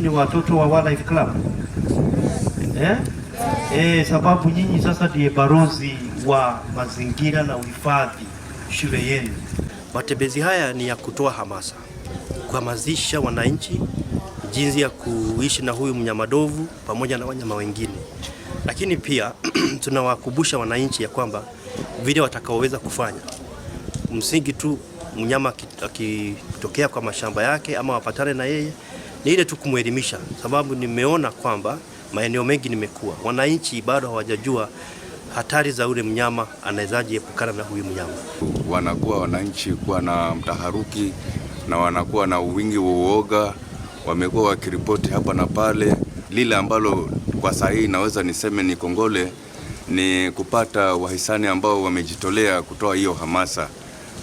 ni watoto wa Wildlife Club? Sababu nyinyi sasa ndiye balozi wa mazingira na uhifadhi shule yenu. Matembezi haya ni ya kutoa hamasa, kuhamasisha wananchi jinsi ya kuishi na huyu mnyamadovu pamoja na wanyama wengine. Lakini pia tunawakumbusha wananchi ya kwamba vile watakaoweza kufanya. Msingi tu mnyama akitokea kwa mashamba yake ama wapatane na yeye ni ile tu kumwelimisha, sababu nimeona kwamba maeneo mengi nimekuwa wananchi bado hawajajua hatari za ule mnyama, anawezaje epukana na huyu mnyama. Wanakuwa wananchi kuwa na mtaharuki na wanakuwa na wingi wa uoga, wamekuwa wakiripoti hapa na pale. Lile ambalo kwa sahihi naweza niseme ni kongole ni kupata wahisani ambao wamejitolea kutoa hiyo hamasa,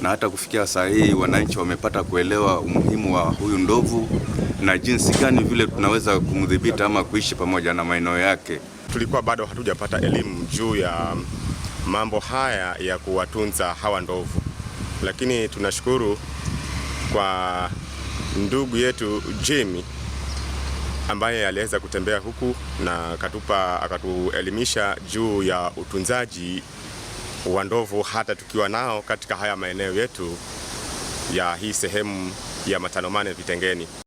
na hata kufikia sahihi wananchi wamepata kuelewa umuhimu wa huyu ndovu na jinsi gani vile tunaweza kumdhibiti ama kuishi pamoja na maeneo yake. Tulikuwa bado hatujapata elimu juu ya mambo haya ya kuwatunza hawa ndovu, lakini tunashukuru kwa ndugu yetu Jamie ambaye aliweza kutembea huku na akatuelimisha juu ya utunzaji wa ndovu hata tukiwa nao katika haya maeneo yetu ya hii sehemu ya Matanomane Vitengeni.